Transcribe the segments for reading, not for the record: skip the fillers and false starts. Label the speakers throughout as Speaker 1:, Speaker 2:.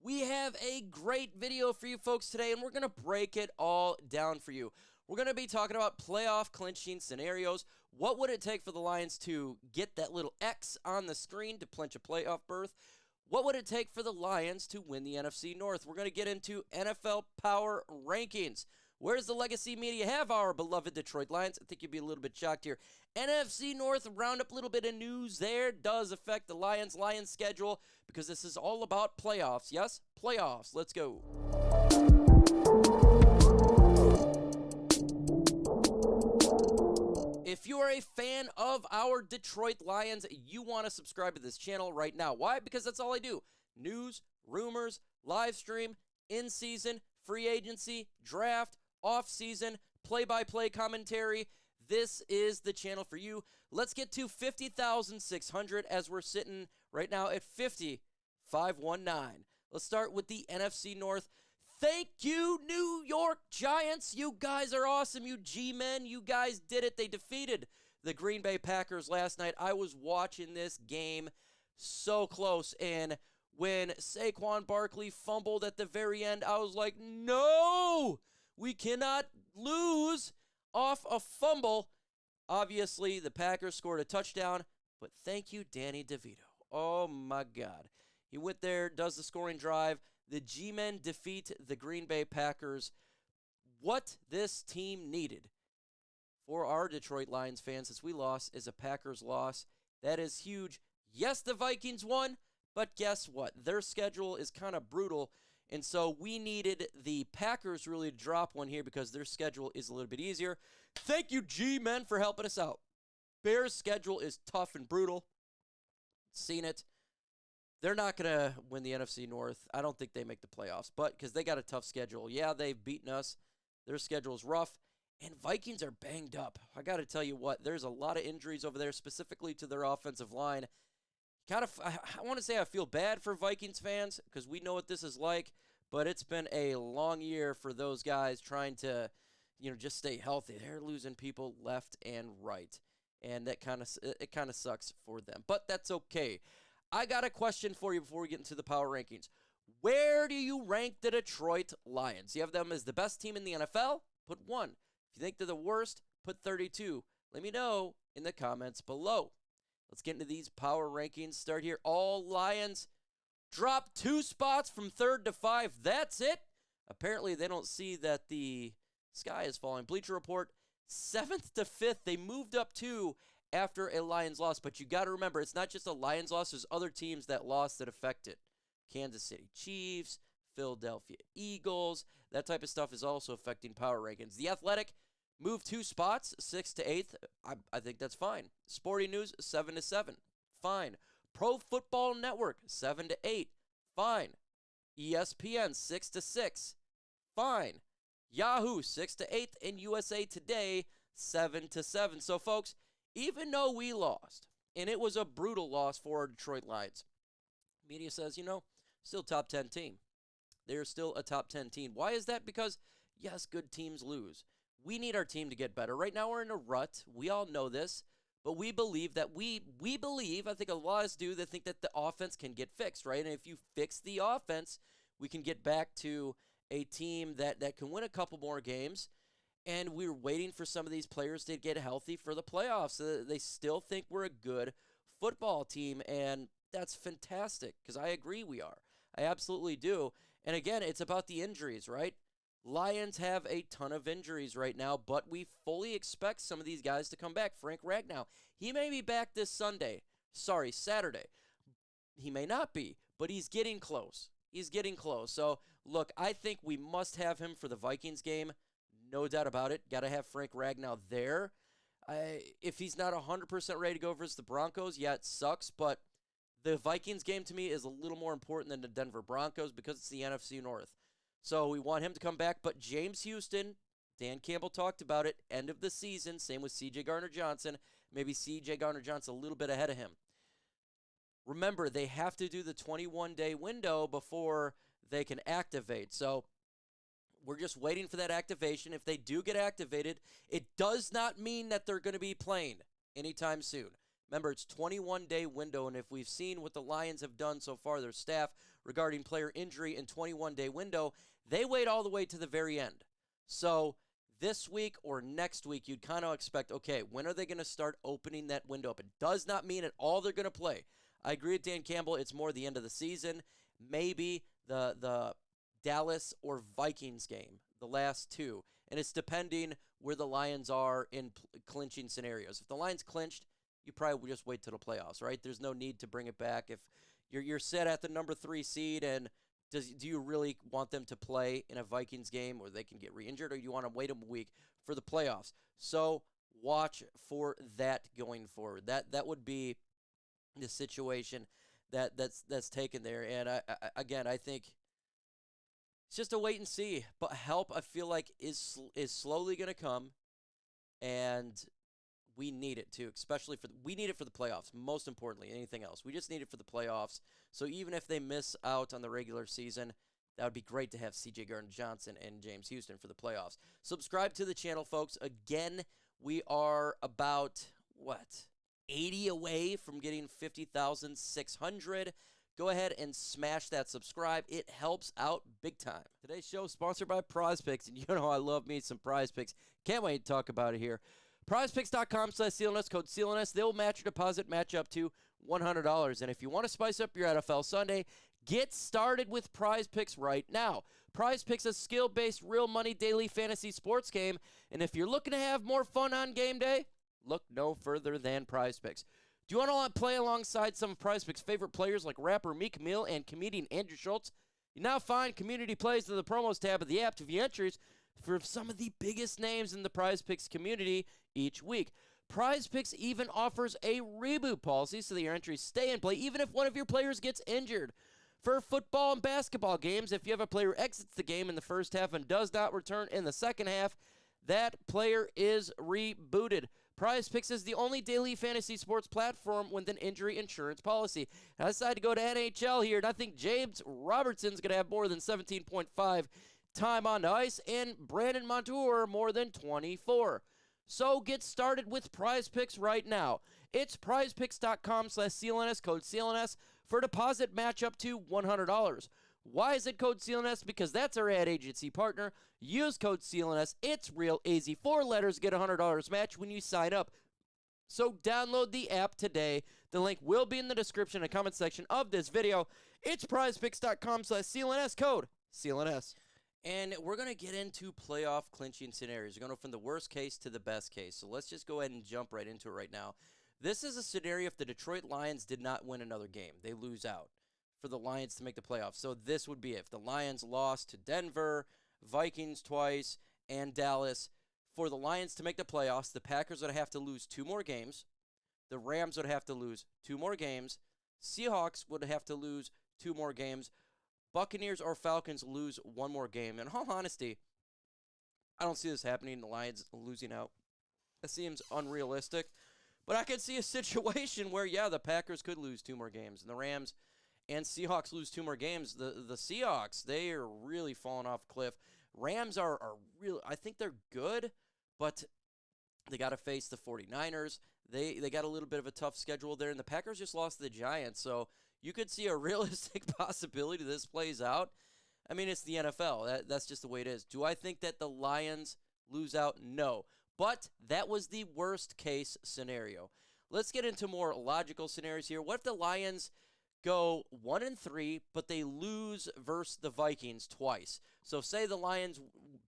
Speaker 1: We have a great video for you folks today, and we're going to break it all down for you. We're going to be talking about playoff clinching scenarios. What would it take for the Lions to get that little X on the screen to clinch a playoff berth? What would it take for the Lions to win the NFC North? We're going to get into NFL Power Rankings. Where does the legacy media have our beloved Detroit Lions? I think you'd be a little bit shocked here. NFC North, round up a little bit of news there. Does affect the Lions' schedule because this is all about playoffs. Yes, playoffs. Let's go. If you are a fan of our Detroit Lions, you want to subscribe to this channel right now. Why? Because that's all I do. News, rumors, live stream, in-season, free agency, draft, off-season, play-by-play commentary. This is the channel for you. Let's get to 50,600 as we're sitting right now at 50,519. Let's start with the NFC North. Thank you, New York Giants. You guys are awesome. You G-men, you guys did it. They defeated the Green Bay Packers last night. I was watching this game so close, and when Saquon Barkley fumbled at the very end, I was like, no, we cannot lose off a fumble. Obviously, the Packers scored a touchdown, but thank you, Danny DeVito. Oh, my God. He went there, does the scoring drive. The G-men defeat the Green Bay Packers. What this team needed for our Detroit Lions fans since we lost is a Packers loss. That is huge. Yes, the Vikings won, but guess what? Their schedule is kind of brutal, and so we needed the Packers really to drop one here because their schedule is a little bit easier. Thank you, G-men, for helping us out. Bears' schedule is tough and brutal. Seen it. They're not going to win the NFC North. I don't think they make the playoffs, but because they got a tough schedule. Yeah, they've beaten us. Their schedule is rough, and Vikings are banged up. I got to tell you what, there's a lot of injuries over there, specifically to their offensive line. I want to say I feel bad for Vikings fans because we know what this is like, but it's been a long year for those guys trying to, just stay healthy. They're losing people left and right, and it kind of sucks for them, but that's okay. I got a question for you before we get into the power rankings. Where do you rank the Detroit Lions? You have them as the best team in the NFL? Put 1. If you think they're the worst, put 32. Let me know in the comments below. Let's get into these power rankings. Start here. All Lions drop 2 spots from 3rd to 5. That's it. Apparently, they don't see that the sky is falling. Bleacher Report, 7th to 5th. They moved up 2 after a Lions loss, but you got to remember, it's not just a Lions loss. There's other teams that lost that affect it. Kansas City Chiefs, Philadelphia Eagles, that type of stuff is also affecting power rankings. The Athletic moved 2 spots, 6th to 8th. I think that's fine. Sporting News, 7 to 7. Fine. Pro Football Network, 7 to 8. Fine. ESPN, 6 to 6. Fine. Yahoo, 6 to 8. And USA Today, 7 to 7. So, folks, even though we lost, and it was a brutal loss for our Detroit Lions, media says, still top 10 team. They're still a top 10 team. Why is that? Because, yes, good teams lose. We need our team to get better. Right now we're in a rut. We all know this, but we believe that we believe, I think a lot of us do, that think that the offense can get fixed, right? And if you fix the offense, we can get back to a team that can win a couple more games. And we're waiting for some of these players to get healthy for the playoffs. They still think we're a good football team, and that's fantastic because I agree we are. I absolutely do. And again, it's about the injuries, right? Lions have a ton of injuries right now, but we fully expect some of these guys to come back. Frank Ragnow, he may be back this Saturday. He may not be, but he's getting close. He's getting close. So, look, I think we must have him for the Vikings game. No doubt about it. Got to have Frank Ragnow there. If he's not 100% ready to go versus the Broncos, yeah, it sucks. But the Vikings game to me is a little more important than the Denver Broncos because it's the NFC North. So we want him to come back. But James Houston, Dan Campbell talked about it, end of the season. Same with C.J. Gardner-Johnson. Maybe C.J. Gardner-Johnson a little bit ahead of him. Remember, they have to do the 21-day window before they can activate. So we're just waiting for that activation. If they do get activated, it does not mean that they're going to be playing anytime soon. Remember, it's 21-day window, and if we've seen what the Lions have done so far, their staff, regarding player injury and 21-day window, they wait all the way to the very end. So this week or next week, you'd kind of expect, okay, when are they going to start opening that window up? It does not mean at all they're going to play. I agree with Dan Campbell. It's more the end of the season. Maybe the Dallas or Vikings game, the last two. And it's depending where the Lions are in clinching scenarios. If the Lions clinched, you probably would just wait till the playoffs, right? There's no need to bring it back. If you're set at the number 3 seed, and do you really want them to play in a Vikings game where they can get re-injured, or you want to wait a week for the playoffs? So watch for that going forward. That would be the situation that's taken there. And I think it's just a wait and see. But help, I feel like, is slowly going to come, and we need it too, especially we need it for the playoffs. Most importantly, anything else, we just need it for the playoffs. So even if they miss out on the regular season, that would be great to have C.J. Gardner-Johnson and James Houston for the playoffs. Subscribe to the channel, folks. Again, we are about 80 away from getting 50,600. Go ahead and smash that subscribe. It helps out big time. Today's show is sponsored by Prize Picks, and you know I love me some Prize Picks. Can't wait to talk about it here. PrizePicks.com/CLNS, code CLNS. They'll match your deposit, match up to $100. And if you want to spice up your NFL Sunday, get started with Prize Picks right now. Prize Picks is a skill-based, real money daily fantasy sports game. And if you're looking to have more fun on game day, look no further than Prize Picks. Do you want to play alongside some of Prize Picks' favorite players like rapper Meek Mill and comedian Andrew Schultz? You now find community plays in the promos tab of the app to view entries for some of the biggest names in the Prize Picks community each week. Prize Picks even offers a reboot policy so that your entries stay in play even if one of your players gets injured. For football and basketball games, if you have a player who exits the game in the first half and does not return in the second half, that player is rebooted. Prize Picks is the only daily fantasy sports platform with an injury insurance policy. I decided to go to NHL here, and I think James Robertson's going to have more than 17.5 time on the ice, and Brandon Montour more than 24. So get started with Prize Picks right now. It's prizepicks.com/CLNS, code CLNS, for deposit match up to $100. Why is it code CLNS? Because that's our ad agency partner. Use code CLNS. It's real easy. 4 letters, get $100 match when you sign up. So download the app today. The link will be in the description and comment section of this video. It's prizepicks.com/CLNS, code CLNS. And we're going to get into playoff clinching scenarios. We're going to go from the worst case to the best case. So let's just go ahead and jump right into it right now. This is a scenario if the Detroit Lions did not win another game. They lose out for the Lions to make the playoffs. So this would be if the Lions lost to Denver, Vikings twice, and Dallas. For the Lions to make the playoffs, the Packers would have to lose 2 more games. The Rams would have to lose 2 more games. Seahawks would have to lose 2 more games. Buccaneers or Falcons lose 1 more game. In all honesty, I don't see this happening, the Lions losing out. That seems unrealistic. But I could see a situation where, yeah, the Packers could lose 2 more games. And the Rams and Seahawks lose 2 more games. The Seahawks, they are really falling off a cliff. Rams are really, I think they're good, but they got to face the 49ers. They got a little bit of a tough schedule there. And the Packers just lost to the Giants. So you could see a realistic possibility this plays out. I mean, it's the NFL. That's just the way it is. Do I think that the Lions lose out? No. But that was the worst case scenario. Let's get into more logical scenarios here. What if the Lions go 1-3, but they lose versus the Vikings twice? So say the Lions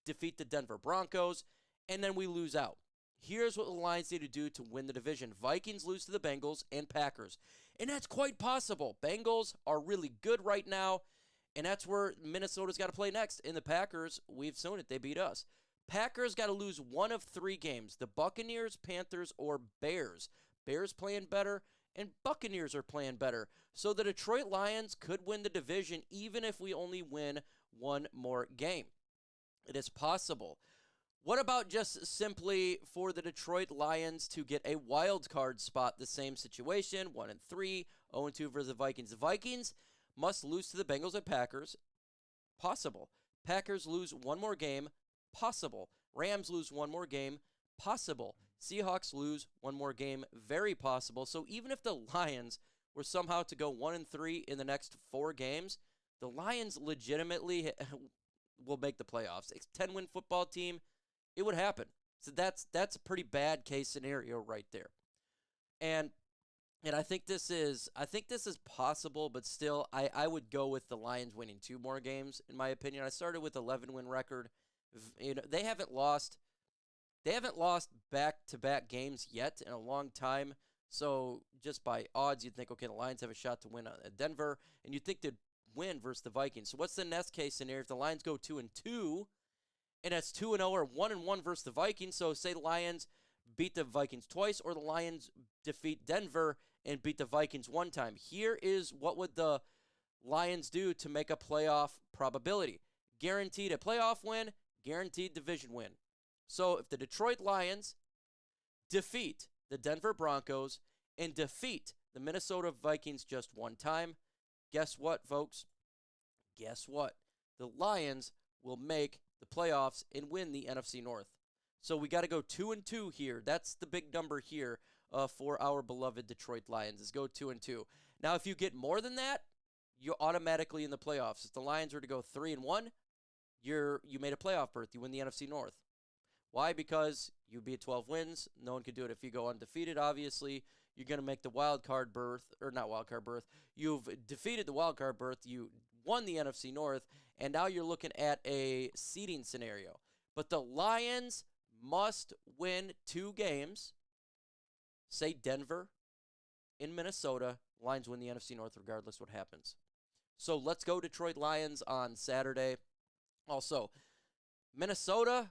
Speaker 1: defeat the Denver Broncos, and then we lose out. Here's what the Lions need to do to win the division. Vikings lose to the Bengals and Packers. And that's quite possible. Bengals are really good right now, and that's where Minnesota's got to play next. And the Packers, we've seen it. They beat us. Packers got to lose 1 of 3 games. The Buccaneers, Panthers, or Bears. Bears playing better, and Buccaneers are playing better. So the Detroit Lions could win the division even if we only win 1 more game. It is possible. What about just simply for the Detroit Lions to get a wild card spot? The same situation, 1-3, 0-2 versus the Vikings. The Vikings must lose to the Bengals and Packers. Possible. Packers lose 1 more game. Possible. Rams lose 1 more game. Possible. Seahawks lose 1 more game. Very possible. So even if the Lions were somehow to go 1-3 in the next 4 games, The Lions legitimately will make the playoffs. A 10-win football team, it would happen. So that's a pretty bad case scenario right there. And I think this is possible, but still I would go with the Lions winning 2 more games in my opinion. I started with 11-win record. They haven't lost back-to-back games yet in a long time. So just by odds, you'd think, okay, the Lions have a shot to win at Denver, and you'd think they'd win versus the Vikings. So what's the next case scenario if the Lions go 2-2, and that's 2-0 or 1-1 versus the Vikings? So say the Lions beat the Vikings twice, or the Lions defeat Denver and beat the Vikings one time. Here is what would the Lions do to make a playoff probability. Guaranteed a playoff win, guaranteed division win. So if the Detroit Lions defeat the Denver Broncos and defeat the Minnesota Vikings just one time, guess what, folks? Guess what? The Lions will make the playoffs and win the NFC North. So we got to go 2-2 here. That's the big number here for our beloved Detroit Lions, is go 2-2. Now, if you get more than that, you're automatically in the playoffs. If the Lions were to go 3-1, you made a playoff berth. You win the NFC North. Why? Because you beat 12 wins. No one could do it if you go undefeated, obviously. You're going to make the wild card berth, or not wild card berth. You've defeated the wild card berth. You won the NFC North, and now you're looking at a seeding scenario. But the Lions must win 2 games. Say Denver in Minnesota. Lions win the NFC North regardless what happens. So let's go Detroit Lions on Saturday. Also, Minnesota,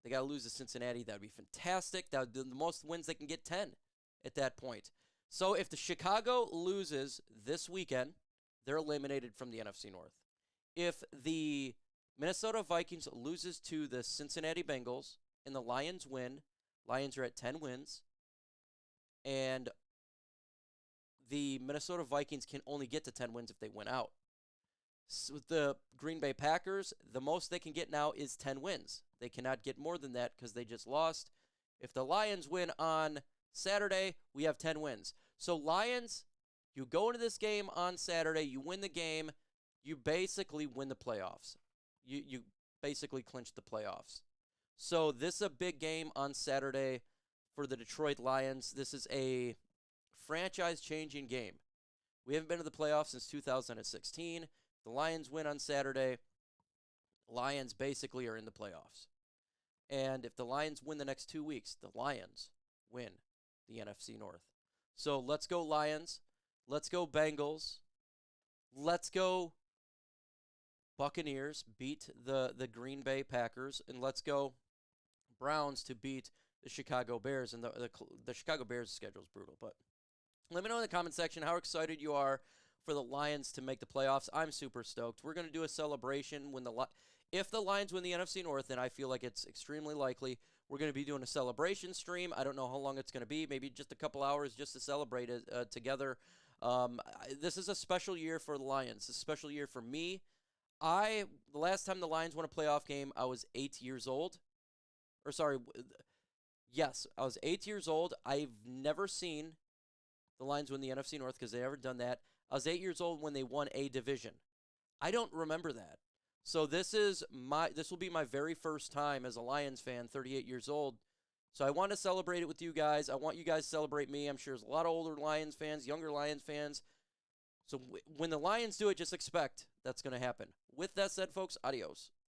Speaker 1: they got to lose to Cincinnati. That would be fantastic. That would be the most wins they can get, 10 at that point. So if the Chicago loses this weekend, they're eliminated from the NFC North. If the Minnesota Vikings loses to the Cincinnati Bengals and the Lions win, Lions are at 10 wins, and the Minnesota Vikings can only get to 10 wins if they win out. So with the Green Bay Packers, the most they can get now is 10 wins. They cannot get more than that because they just lost. If the Lions win on Saturday, we have 10 wins. So Lions, you go into this game on Saturday, you win the game, you basically win the playoffs. You basically clinch the playoffs. So this is a big game on Saturday for the Detroit Lions. This is a franchise-changing game. We haven't been to the playoffs since 2016. The Lions win on Saturday. Lions basically are in the playoffs. And if the Lions win the next 2 weeks, the Lions win the NFC North. So let's go Lions. Let's go Bengals. Let's go Buccaneers, beat the Green Bay Packers. And let's go Browns to beat the Chicago Bears. And the Chicago Bears' schedule is brutal. But let me know in the comment section how excited you are for the Lions to make the playoffs. I'm super stoked. We're going to do a celebration when if the Lions win the NFC North, and I feel like it's extremely likely, we're going to be doing a celebration stream. I don't know how long it's going to be, maybe just a couple hours just to celebrate it together. This is a special year for the Lions, a special year for me. The last time the Lions won a playoff game, I was 8 years old. Yes, I was 8 years old. I've never seen the Lions win the NFC North because they've never done that. I was 8 years old when they won a division. I don't remember that. So this will be my very first time as a Lions fan, 38 years old. So I want to celebrate it with you guys. I want you guys to celebrate me. I'm sure there's a lot of older Lions fans, younger Lions fans. So when the Lions do it, just expect that's going to happen. With that said, folks, adios.